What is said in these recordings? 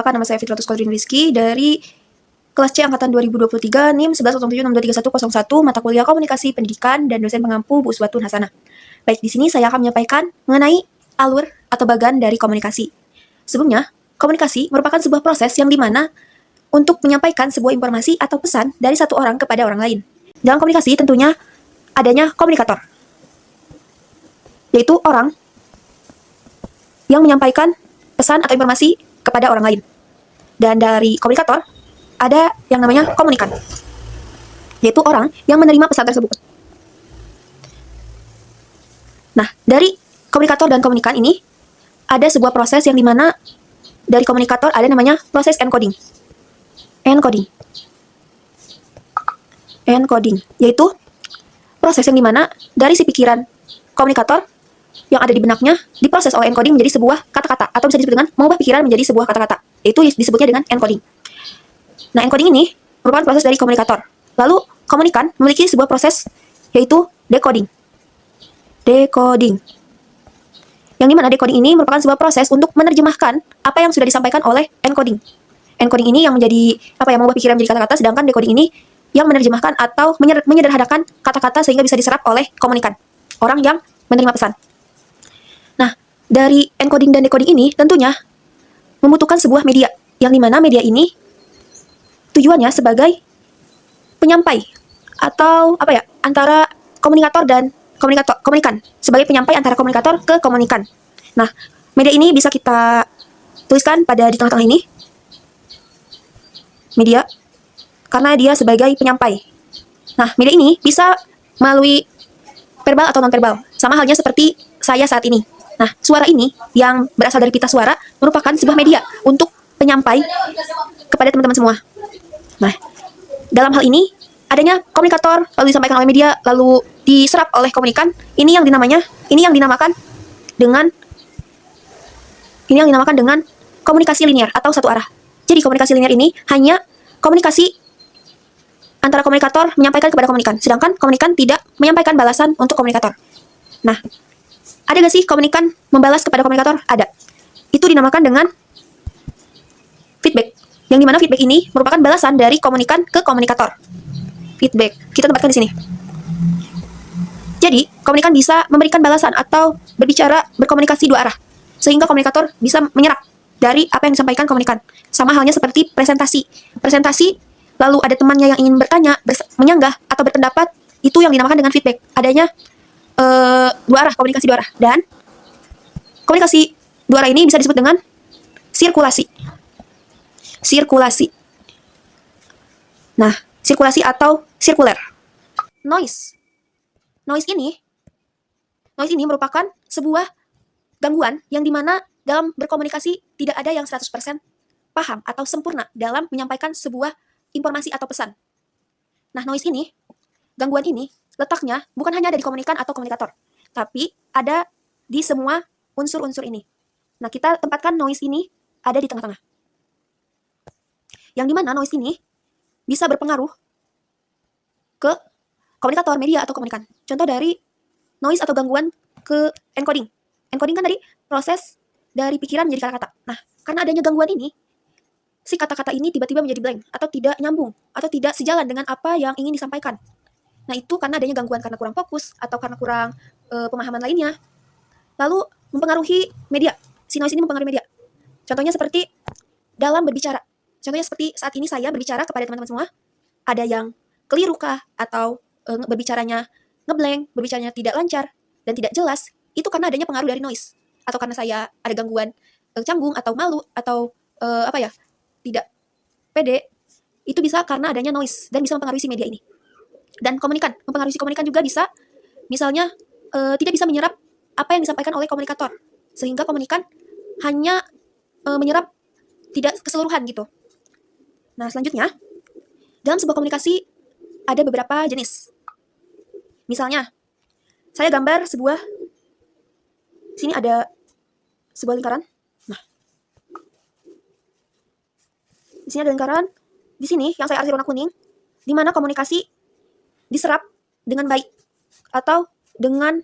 Nama saya Fitratus Qadrin Rizky dari kelas C angkatan 2023 NIM 1107623101 mata kuliah Komunikasi Pendidikan dan dosen pengampu Bu Uswatun Hasanah. Baik, di sini saya akan menyampaikan mengenai alur atau bagan dari komunikasi. Sebelumnya, komunikasi merupakan sebuah proses yang dimana untuk menyampaikan sebuah informasi atau pesan dari satu orang kepada orang lain. Dalam komunikasi tentunya adanya komunikator, yaitu orang yang menyampaikan pesan atau informasi kepada orang lain. Dan dari komunikator, ada yang namanya komunikan, yaitu orang yang menerima pesan tersebut. Nah, dari komunikator dan komunikan ini, ada sebuah proses yang dimana dari komunikator ada namanya proses encoding. Encoding, yaitu proses yang dimana dari si pikiran komunikator yang ada di benaknya diproses oleh encoding menjadi sebuah kata-kata, atau bisa disebut dengan mengubah pikiran menjadi sebuah kata-kata. Itu disebutnya dengan encoding. Nah, encoding ini merupakan proses dari komunikator. Lalu, komunikan memiliki sebuah proses yaitu decoding. Yang dimana decoding ini merupakan sebuah proses untuk menerjemahkan apa yang sudah disampaikan oleh encoding. Encoding ini yang menjadi mengubah pikiran menjadi kata-kata, sedangkan decoding ini yang menerjemahkan atau menyederhanakan kata-kata sehingga bisa diserap oleh komunikan, orang yang menerima pesan. Nah, dari encoding dan decoding ini tentunya membutuhkan sebuah media, yang dimana media ini tujuannya sebagai penyampai atau antara komunikator dan komunikan, sebagai penyampai antara komunikator ke komunikan. Nah, media ini bisa kita tuliskan di tengah-tengah ini, media, karena dia sebagai penyampai. Nah, media ini bisa melalui verbal atau non-verbal, sama halnya seperti saya saat ini. Nah, suara ini yang berasal dari pita suara merupakan sebuah media untuk penyampai kepada teman-teman semua. Nah, dalam hal ini adanya komunikator, lalu disampaikan oleh media, lalu diserap oleh komunikan. Ini yang dinamakan dengan komunikasi linear atau satu arah. Jadi komunikasi linear ini hanya komunikasi antara komunikator menyampaikan kepada komunikan, sedangkan komunikan tidak menyampaikan balasan untuk komunikator. Nah, ada gak sih komunikan membalas kepada komunikator? Ada. Itu dinamakan dengan feedback. Yang dimana feedback ini merupakan balasan dari komunikan ke komunikator. Feedback. Kita tempatkan di sini. Jadi, komunikan bisa memberikan balasan atau berkomunikasi dua arah, sehingga komunikator bisa menyerap dari apa yang disampaikan komunikan. Sama halnya seperti presentasi. Lalu ada temannya yang ingin bertanya, menyanggah, atau berpendapat, itu yang dinamakan dengan feedback. Adanya komunikasi dua arah. Dan komunikasi dua arah ini bisa disebut dengan sirkulasi. Nah, sirkulasi atau sirkuler. Noise ini merupakan sebuah gangguan yang dimana dalam berkomunikasi tidak ada yang 100% paham atau sempurna dalam menyampaikan sebuah informasi atau pesan. Nah, gangguan ini letaknya bukan hanya ada di komunikan atau komunikator, tapi ada di semua unsur-unsur ini. Nah, kita tempatkan noise ini ada di tengah-tengah. Yang dimana noise ini bisa berpengaruh ke komunikator, media, atau komunikan. Contoh dari noise atau gangguan ke encoding. Encoding kan dari proses dari pikiran menjadi kata-kata. Nah, karena adanya gangguan ini, si kata-kata ini tiba-tiba menjadi blank, atau tidak nyambung, atau tidak sejalan dengan apa yang ingin disampaikan. Nah, itu karena adanya gangguan karena kurang fokus, atau karena kurang pemahaman lainnya. Lalu, mempengaruhi media. Si noise ini mempengaruhi media. Contohnya seperti dalam berbicara. Contohnya seperti saat ini saya berbicara kepada teman-teman semua, ada yang keliru kah, atau berbicaranya ngeblank, berbicaranya tidak lancar, dan tidak jelas, itu karena adanya pengaruh dari noise. Atau karena saya ada gangguan canggung, atau malu, atau tidak pede, itu bisa karena adanya noise, dan bisa mempengaruhi si media ini. Dan mempengaruhi si komunikan juga bisa, misalnya tidak bisa menyerap apa yang disampaikan oleh komunikator, sehingga komunikan hanya menyerap tidak keseluruhan gitu. Nah, selanjutnya, dalam sebuah komunikasi ada beberapa jenis. Misalnya, saya gambar sini ada sebuah lingkaran. Nah, di sini ada lingkaran. Di sini yang saya arsir warna kuning, di mana komunikasi diserap dengan baik atau dengan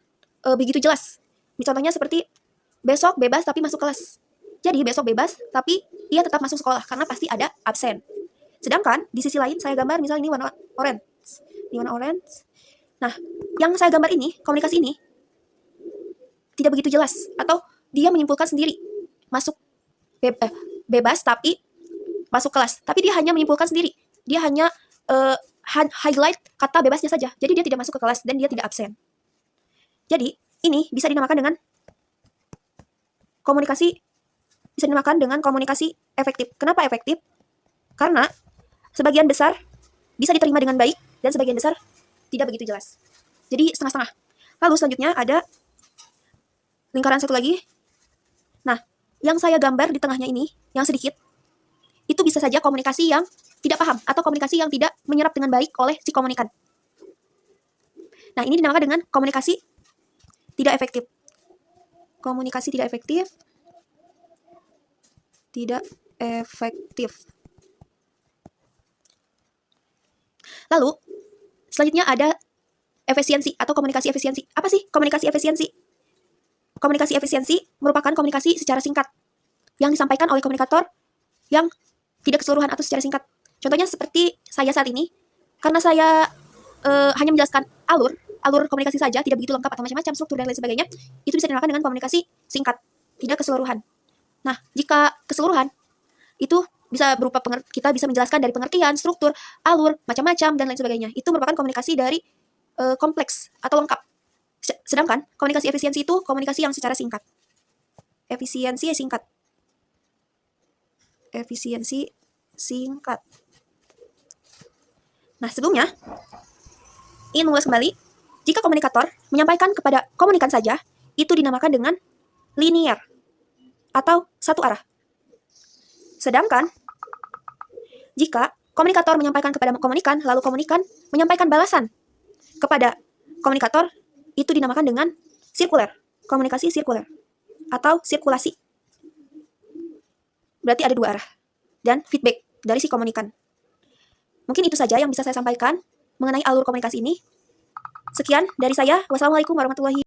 begitu jelas. Contohnya seperti besok bebas tapi masuk kelas. Jadi besok bebas, tapi ia tetap masuk sekolah karena pasti ada absen. Sedangkan di sisi lain saya gambar misalnya ini warna orange. Ini warna orange. Nah, yang saya gambar ini, komunikasi ini tidak begitu jelas atau dia menyimpulkan sendiri masuk bebas tapi masuk kelas. Tapi dia hanya menyimpulkan sendiri. Dia hanya highlight kata bebasnya saja. Jadi dia tidak masuk ke kelas dan dia tidak absen. Jadi ini bisa dinamakan dengan komunikasi efektif. Kenapa efektif? Karena sebagian besar bisa diterima dengan baik dan sebagian besar tidak begitu jelas. Jadi setengah-setengah. Lalu selanjutnya ada lingkaran satu lagi. Nah, yang saya gambar di tengahnya ini, yang sedikit, itu bisa saja komunikasi yang tidak paham atau komunikasi yang tidak menyerap dengan baik oleh si komunikan. Nah, ini dinamakan dengan komunikasi tidak efektif. Komunikasi tidak efektif. Tidak efektif. Lalu, selanjutnya ada efisiensi atau komunikasi efisiensi. Apa sih komunikasi efisiensi? Komunikasi efisiensi merupakan komunikasi secara singkat yang disampaikan oleh komunikator yang tidak keseluruhan atau secara singkat. Contohnya seperti saya saat ini, karena saya hanya menjelaskan alur komunikasi saja, tidak begitu lengkap atau macam-macam struktur dan lain sebagainya, itu bisa dinamakan dengan komunikasi singkat, tidak keseluruhan. Nah, jika keseluruhan, itu bisa berupa kita bisa menjelaskan dari pengertian, struktur, alur, macam-macam, dan lain sebagainya. Itu merupakan komunikasi dari kompleks atau lengkap. Sedangkan komunikasi efisiensi itu komunikasi yang secara singkat. Efisiensi singkat. Efisiensi singkat. Nah, sebelumnya, ingin mengulas kembali, jika komunikator menyampaikan kepada komunikan saja, itu dinamakan dengan linear atau satu arah. Sedangkan, jika komunikator menyampaikan kepada komunikan, lalu komunikan menyampaikan balasan kepada komunikator, itu dinamakan dengan sirkuler, komunikasi sirkuler, atau sirkulasi. Berarti ada dua arah, dan feedback dari si komunikan. Mungkin itu saja yang bisa saya sampaikan mengenai alur komunikasi ini. Sekian dari saya. Wassalamualaikum warahmatullahi wabarakatuh.